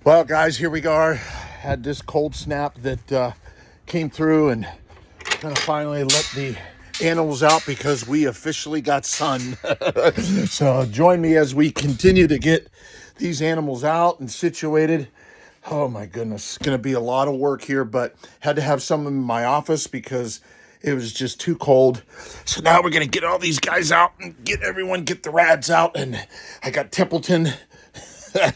Well, guys, here we are. Had this cold snap that came through and kind of finally let the animals out because we officially got sun. So join me as we continue to get these animals out and situated. Oh my goodness, it's going to be a lot of work here, but had to have some in my office because it was just too cold. So now we're going to get all these guys out and get the rads out. And I got Templeton.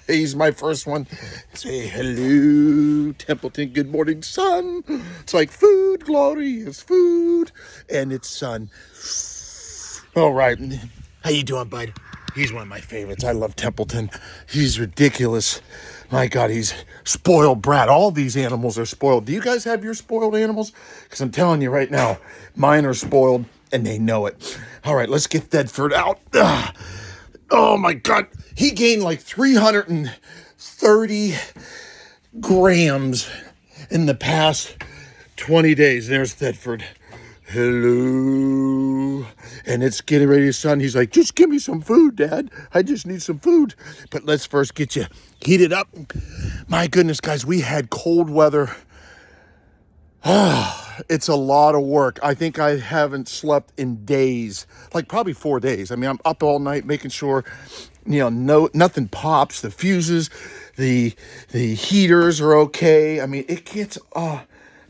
He's my first one. Say hello, Templeton. Good morning, son. It's like food, glory is food, and it's sun. All right. How you doing, bud? He's one of my favorites. I love Templeton. He's ridiculous. My God, he's spoiled brat. All these animals are spoiled. Do you guys have your spoiled animals? Because I'm telling you right now, mine are spoiled, and they know it. All right, let's get Thedford out. Oh, my God. He gained like 330 grams in the past 20 days. There's Thedford. Hello. And it's getting ready to sun. He's like, just give me some food, Dad. I just need some food. But let's first get you heated up. My goodness, guys, we had cold weather. It's a lot of work. I think I haven't slept in days, like probably 4 days. I mean, I'm up all night making sure, nothing pops. The fuses, the heaters are okay. I mean, it gets a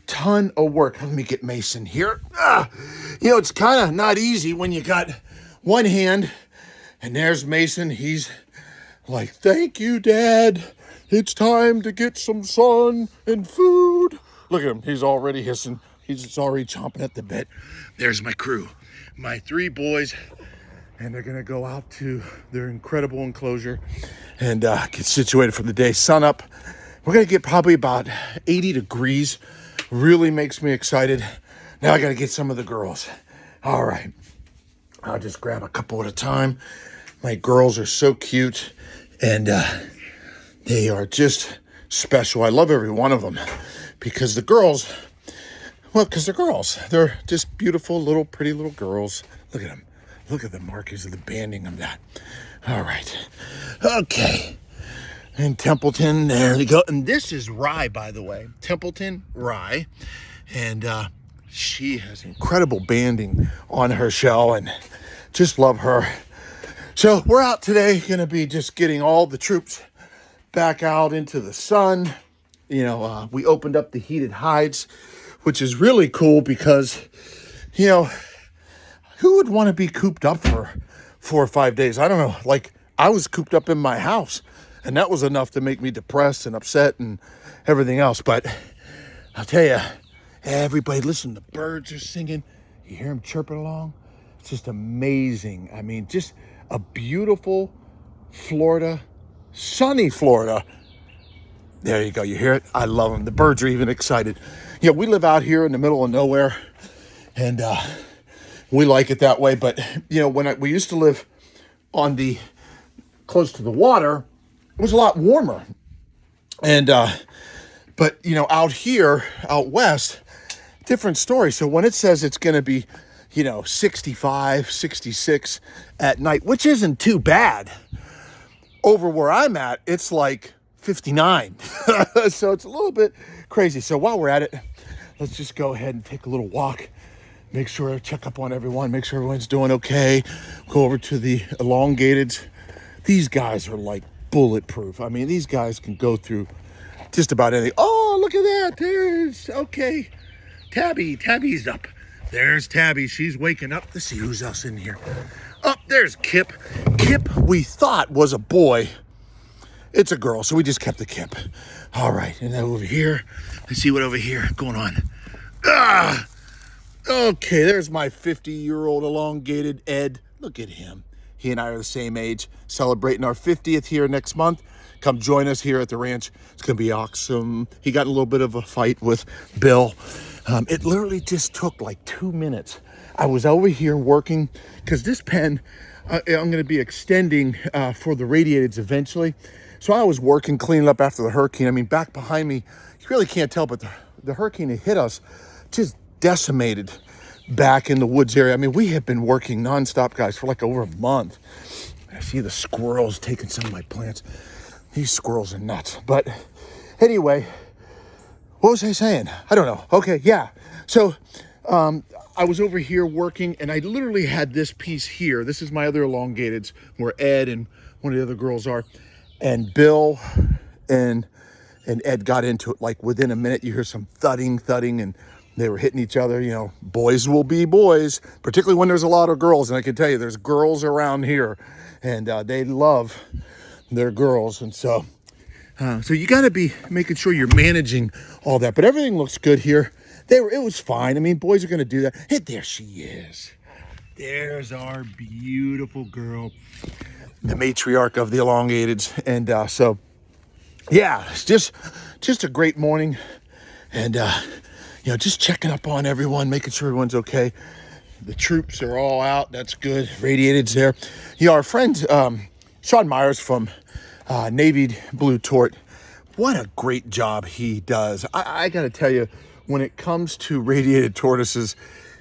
ton of work. Let me get Mason here. It's kind of not easy when you got one hand, and there's Mason. He's like, thank you, Dad. It's time to get some sun and food. Look at him. He's already hissing. He's already chomping at the bit. There's my crew, my 3 boys, and they're going to go out to their incredible enclosure and get situated for the day. Sun up. We're going to get probably about 80 degrees. Really makes me excited. Now I got to get some of the girls. All right. I'll just grab a couple at a time. My girls are so cute, and they are just special. I love every one of them because the girls, because they're girls. They're just beautiful, pretty little girls. Look at them. Look at the markers of the banding of that. All right. Okay. And Templeton, there we go. And this is Rye, by the way. Templeton, Rye. And she has incredible banding on her shell, and just love her. So we're out today, going to be just getting all the troops back out into the sun. We opened up the heated hides, which is really cool because, who would want to be cooped up for 4 or 5 days? I don't know. Like, I was cooped up in my house, and that was enough to make me depressed and upset and everything else. But I'll tell you, everybody, listen, the birds are singing. You hear them chirping along. It's just amazing. I mean, just a beautiful Florida, sunny Florida. There you go. You hear it? I love them. The birds are even excited. We live out here in the middle of nowhere, and we like it that way. But, when we used to live close to the water, it was a lot warmer. And, but, out here, out west, different story. So when it says it's going to be, 65, 66 at night, which isn't too bad. Over where I'm at, it's like 59. So it's a little bit crazy. So while we're at it, let's just go ahead and take a little walk. Make sure, check up on everyone. Make sure everyone's doing okay. Go over to the elongated. These guys are like bulletproof. I mean, these guys can go through just about anything. Oh, look at that. There's, okay. Tabby's up. There's Tabby. She's waking up. Let's see who's else in here. Oh, there's Kip. Kip, we thought was a boy. It's a girl, so we just kept the Kip. All right, and then over here, let's see what over here going on. Okay, there's my 50-year-old elongated Ed. Look at him. He and I are the same age, celebrating our 50th here next month. Come join us here at the ranch. It's going to be awesome. He got a little bit of a fight with Bill. It literally just took like 2 minutes. I was over here working because this pen, I'm going to be extending for the radiateds eventually. So I was working, cleaning up after the hurricane. I mean, back behind me, you really can't tell, but the hurricane that hit us just decimated back in the woods area. I mean, we have been working nonstop, guys, for like over a month. I see the squirrels taking some of my plants. These squirrels are nuts. But anyway, what was I saying? I don't know. Okay, yeah. So I was over here working, and I literally had this piece here. This is my other elongateds, where Ed and one of the other girls are. And Bill and Ed got into it. Like within a minute, you hear some thudding, and they were hitting each other. You know, boys will be boys, particularly when there's a lot of girls. And I can tell you, there's girls around here, and they love their girls. And so you got to be making sure you're managing all that. But everything looks good here. It was fine. I mean, boys are going to do that. Hey, there she is. There's our beautiful girl, the matriarch of the elongateds. And so, yeah, it's just a great morning. And, just checking up on everyone, making sure everyone's okay. The troops are all out. That's good. Radiated's there. Our friend Sean Myers from Navy Blue Tort, what a great job he does. I got to tell you, when it comes to radiated tortoises,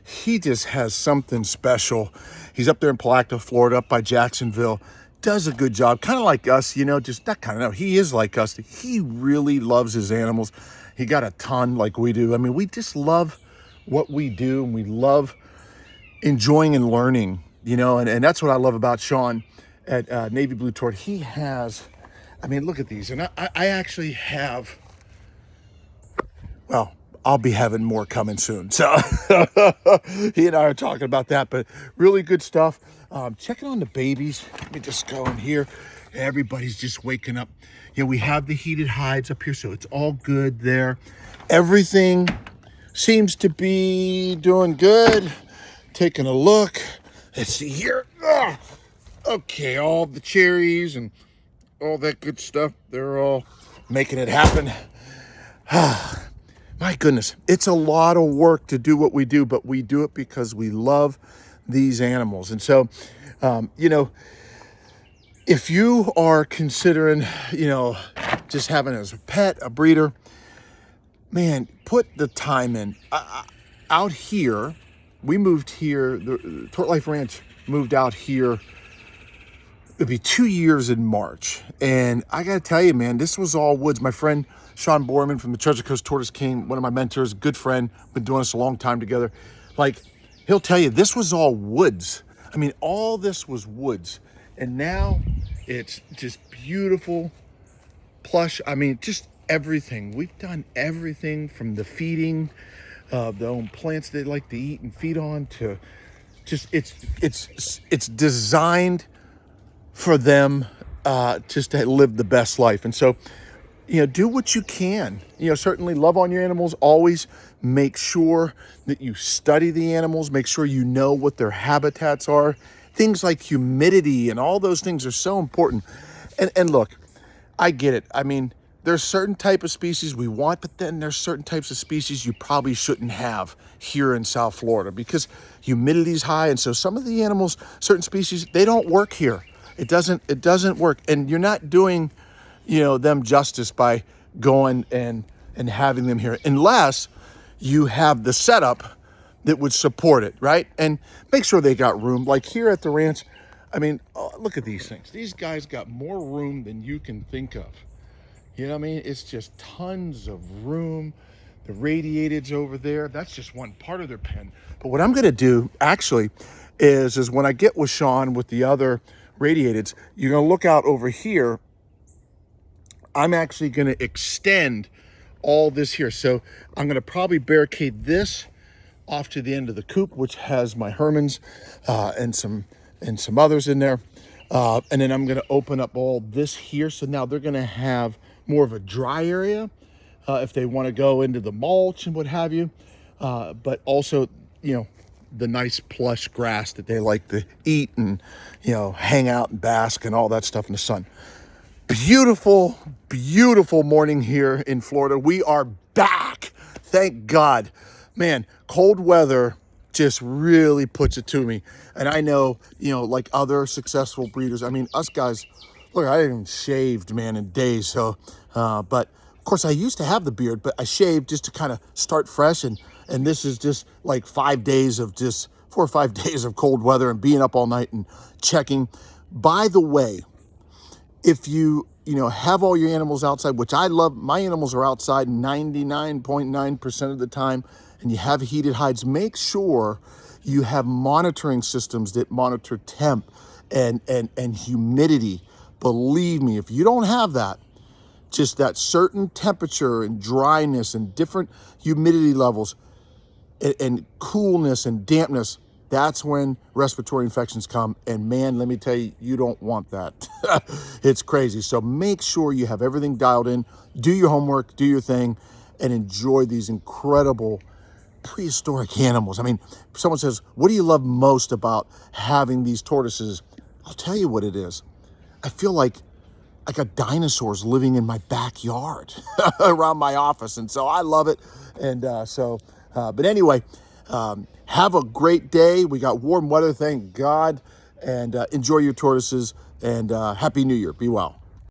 he just has something special. He's up there in Palatka, Florida, up by Jacksonville. Does a good job. Kind of like us, just not kind of, no, he is like us. He really loves his animals. He got a ton like we do. I mean, we just love what we do, and we love enjoying and learning, and that's what I love about Sean at Navy Blue Tort. He has, I mean, look at these. And I actually have, well, I'll be having more coming soon. So he and I are talking about that, but really good stuff. Checking on the babies. Let me just go in here. Everybody's just waking up. We have the heated hides up here, so it's all good there. Everything seems to be doing good. Taking a look. Let's see here. Okay, all the cherries and all that good stuff, they're all making it happen. My goodness, it's a lot of work to do what we do, but we do it because we love these animals. And so, if you are considering, just having as a pet, a breeder, man, put the time in. Out here, we moved here, the Tort Life Ranch moved out here. It'd be 2 years in March. And I got to tell you, man, this was all woods. My friend Sean Borman from the Treasure Coast Tortoise King, one of my mentors, good friend, been doing this a long time together. Like, he'll tell you, this was all woods. I mean, all this was woods. And now it's just beautiful, plush. I mean, just everything. We've done everything from the feeding of the own plants they like to eat and feed on to just, it's designed for them just to live the best life. And so, do what you can. Certainly love on your animals. Always make sure that you study the animals. Make sure you know what their habitats are. Things like humidity and all those things are so important. And look, I get it. I mean, there's certain type of species we want, but then there's certain types of species you probably shouldn't have here in South Florida because humidity's high. And so some of the animals, certain species, they don't work here. It doesn't work. And you're not doing, them justice by going and having them here unless you have the setup that would support it, right? And make sure they got room. Like here at the ranch, I mean, look at these things. These guys got more room than you can think of. You know what I mean? It's just tons of room. The radiated's over there. That's just one part of their pen. But what I'm going to do actually is when I get with Sean with the other radiateds, you're going to look out over here. I'm actually going to extend all this here. So I'm going to probably barricade this off to the end of the coop, which has my Hermans and some others in there. And then I'm going to open up all this here. So now they're going to have more of a dry area if they want to go into the mulch and what have you. But also, the nice plush grass that they like to eat and, hang out and bask and all that stuff in the sun. Beautiful, beautiful morning here in Florida. We are back. Thank God. Man, cold weather just really puts it to me. And I know, like other successful breeders, I mean, us guys, look, I haven't shaved, man, in days. So, but of course I used to have the beard, but I shaved just to kind of start fresh. And this is just like 5 days of just 4 or 5 days of cold weather and being up all night and checking. By the way, if you have all your animals outside, which I love, my animals are outside 99.9% of the time, and you have heated hides, make sure you have monitoring systems that monitor temp and humidity. Believe me, if you don't have that, just that certain temperature and dryness and different humidity levels and coolness and dampness, that's when respiratory infections come. And man, let me tell you, you don't want that. It's crazy. So make sure you have everything dialed in, do your homework, do your thing, and enjoy these incredible prehistoric animals. I mean, someone says, what do you love most about having these tortoises? I'll tell you what it is. I feel like I got dinosaurs living in my backyard around my office. And so I love it. And but anyway, have a great day. We got warm weather, thank God. And enjoy your tortoises. And Happy New Year. Be well.